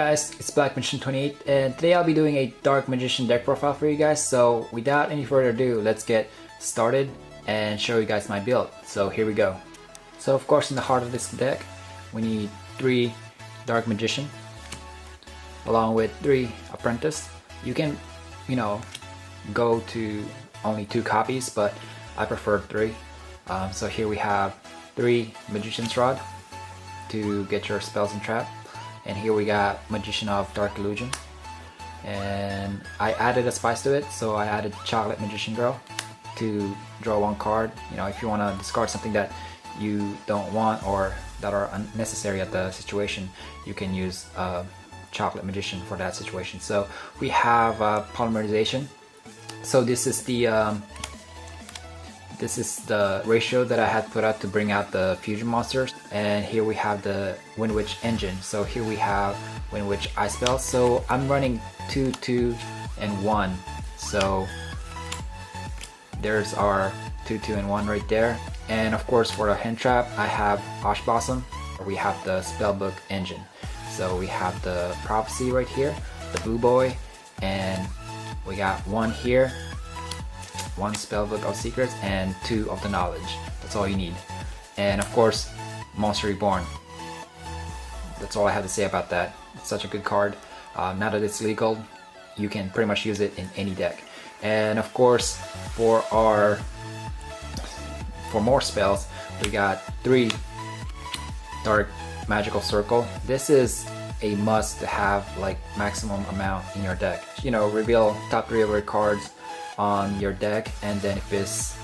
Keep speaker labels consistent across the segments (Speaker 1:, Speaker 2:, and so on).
Speaker 1: guys, it's Black Magician 28 and today I'll be doing a Dark Magician deck profile for you guys. So without any further ado, let's get started and show you guys my build. So here we go. So of course in the heart of this deck we need 3 Dark Magician along with 3 Apprentice. You can, go to only 2 copies, but I prefer 3. So here we have 3 Magician's Rod to get your spells and trap. And here we got Magician of Dark Illusion, and I added a spice to it, so I added Chocolate Magician Girl to draw 1 card. If you want to discard something that you don't want or that are unnecessary at the situation, you can use Chocolate Magician for that situation. So we have Polymerization. So this is the ratio that I had put out to bring out the fusion monsters. And here we have the Wind Witch engine. So here we have Wind Witch Ice Spell. So I'm running 2, 2, and 1. So there's our 2, 2, and 1 right there. And of course for the hand trap, I have Ash Blossom. We have the Spellbook engine. So we have the Prophecy right here, the Blue Boy, and we got 1 here, 1 Spellbook of Secrets, and 2 of the Knowledge. That's all you need. And of course, Monster Reborn. That's all I have to say about that. It's such a good card. Now that it's legal, you can pretty much use it in any deck. And of course, for more spells, we got 3 Dark Magical Circle. This is a must to have, like, maximum amount in your deck. Reveal top 3 of your cards on your deck, and then if it's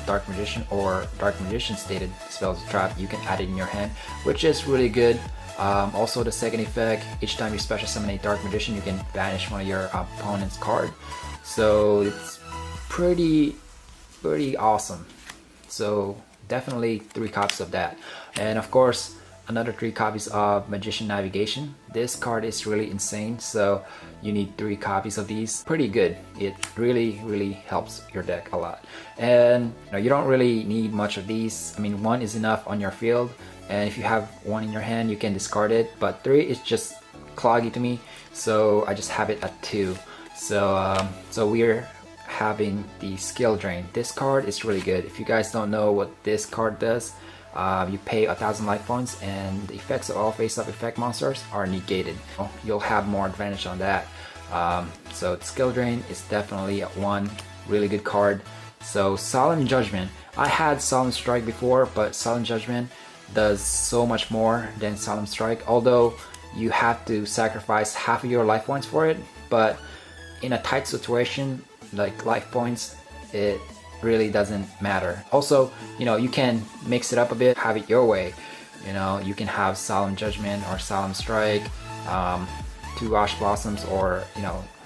Speaker 1: Dark Magician or Dark Magician stated spells trap, you can add it in your hand, which is really good. Also the second effect, each time you special summon a Dark Magician, you can banish one of your opponent's card. So it's pretty awesome. So definitely 3 copies of that. And of course another 3 copies of Magician Navigation. This card is really insane, so you need 3 copies of these. Pretty good. It really helps your deck a lot. And you don't really need much of these. I mean, 1 is enough on your field, and if you have 1 in your hand, you can discard it. But 3 is just cloggy to me, so I just have it at 2. So we're having the Skill Drain. This card is really good. If you guys don't know what this card does, you pay 1,000 life points and the effects of all face-up effect monsters are negated. You'll have more advantage on that. So Skill Drain is definitely 1 really good card. So Solemn Judgment. I had Solemn Strike before, but Solemn Judgment does so much more than Solemn Strike, although you have to sacrifice half of your life points for it. But in a tight situation, like life points, it really doesn't matter. Also, you can mix it up a bit, have it your way. You can have Solemn Judgment or Solemn Strike, 2 Ash Blossoms, or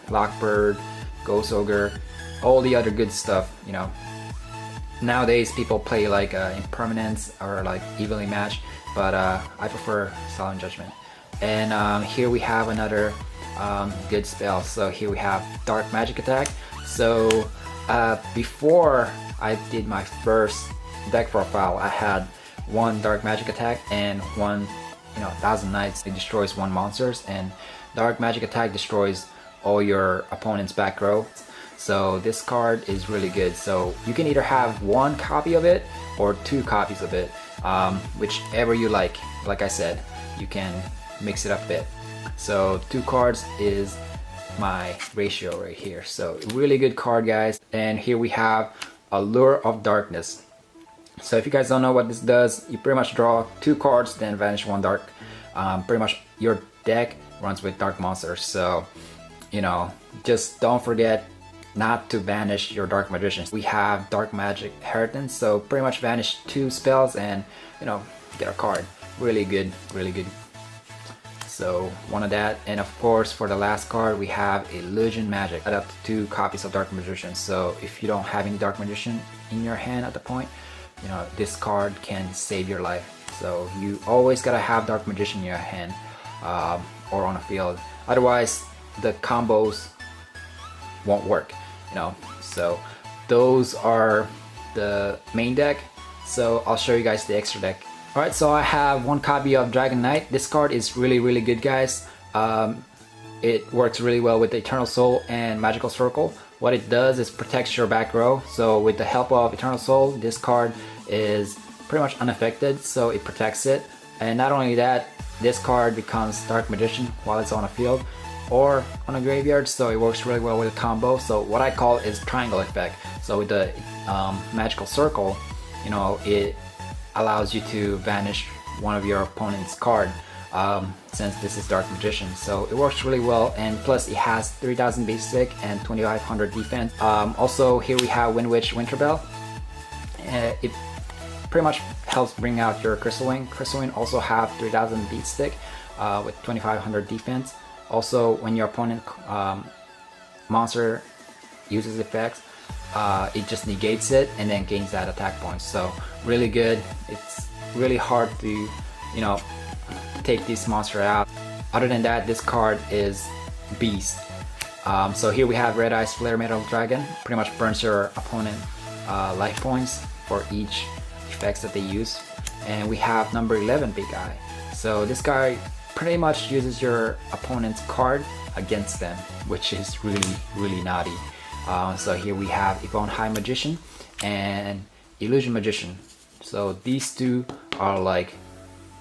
Speaker 1: Lockbird, Ghost Ogre, all the other good stuff. Nowadays people play like Impermanence or like Evenly Matched, but I prefer Solemn Judgment. And here we have another good spell. So here we have Dark Magic Attack. So before I did my first deck profile, I had 1 Dark Magic Attack and 1 Thousand Knights. It destroys 1 monsters, and Dark Magic Attack destroys all your opponent's back row. So this card is really good. So you can either have 1 copy of it or 2 copies of it, whichever you like. Like I said, you can mix it up a bit. So 2 cards is my ratio right here. So really good card, guys. And here we have Allure of Darkness. So if you guys don't know what this does, you pretty much draw 2 cards, then vanish 1 dark. Pretty much your deck runs with dark monsters. So just don't forget not to vanish your Dark Magicians. We have Dark Magic Inheritance, so pretty much vanish 2 spells and get a card. Really good. So 1 of that. And of course for the last card we have Illusion Magic. Add up to 2 copies of Dark Magician. So if you don't have any Dark Magician in your hand at the point, this card can save your life. So you always gotta have Dark Magician in your hand or on a field. Otherwise the combos won't work. So those are the main deck. So I'll show you guys the extra deck. Alright, so I have 1 copy of Dragon Knight. This card is really good, guys. It works really well with the Eternal Soul and Magical Circle. What it does is protects your back row. So with the help of Eternal Soul, this card is pretty much unaffected, so it protects it. And not only that, this card becomes Dark Magician while it's on a field or on a graveyard, so it works really well with a combo. So what I call is triangle effect. So with the Magical Circle, you know, it allows you to vanish one of your opponent's card. Since this is Dark Magician, so it works really well, and plus it has 3000 basic and 2500 defense. Also here we have Wind Witch Winterbell. It pretty much helps bring out your Crystal Wing. Crystal Wing also have 3000 beat stick with 2500 defense. Also when your opponent monster uses effects, it just negates it and then gains that attack point. So really good. It's really hard to, you know, take this monster out. Other than that, this card is beast. So here we have Red Eyes Flare Metal Dragon. Pretty much burns your opponent life points for each effects that they use. And we have number 11 Big Eye. So this guy pretty much uses your opponent's card against them, which is really naughty. So here we have Yvonne High Magician and Illusion Magician. So these two are like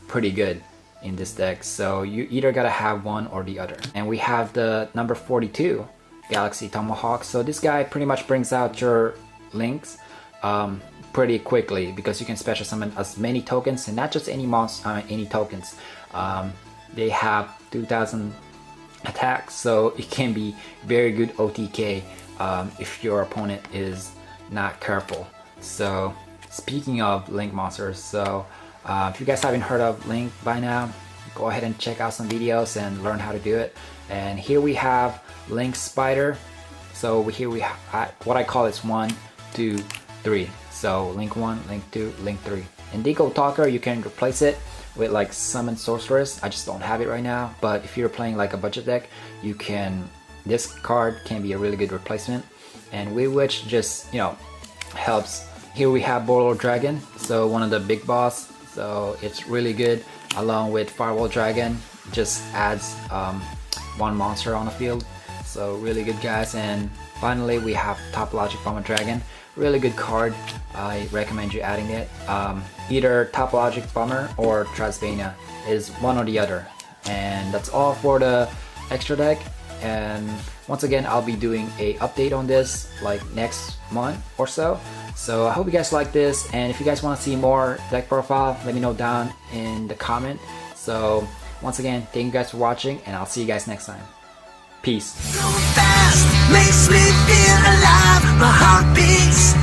Speaker 1: pretty good in this deck, so you either gotta have one or the other. And we have the number 42 Galaxy Tomahawk. So this guy pretty much brings out your links pretty quickly, because you can special summon as many tokens, and not just any monster, any tokens. They have 2000 attacks, so it can be very good OTK if your opponent is not careful. So speaking of link monsters, so if you guys haven't heard of Link by now, go ahead and check out some videos and learn how to do it. And here we have Link Spider. So here we have what I call is 1, 2, 3. So Link 1, Link 2, Link 3. In Deco Talker, you can replace it with like Summon Sorceress. I just don't have it right now, but if you're playing like a budget deck, you can. This card can be a really good replacement. And Witch just, you know, helps. Here we have Borlo Dragon, so one of the big boss. So it's really good, along with Firewall Dragon. Just adds one monster on the field, so really good, guys. And finally we have Topologic Bomber Dragon. Really good card. I recommend you adding it. Either Topologic Bomber or Trasvania is one or the other. And that's all for the extra deck. And once again, I'll be doing a update on this like next month or so. So I hope you guys like this, and if you guys want to see more deck profile, let me know down in the comment. So once again, thank you guys for watching, and I'll see you guys next time. Peace.
Speaker 2: So fast, makes me feel alive. My heart beats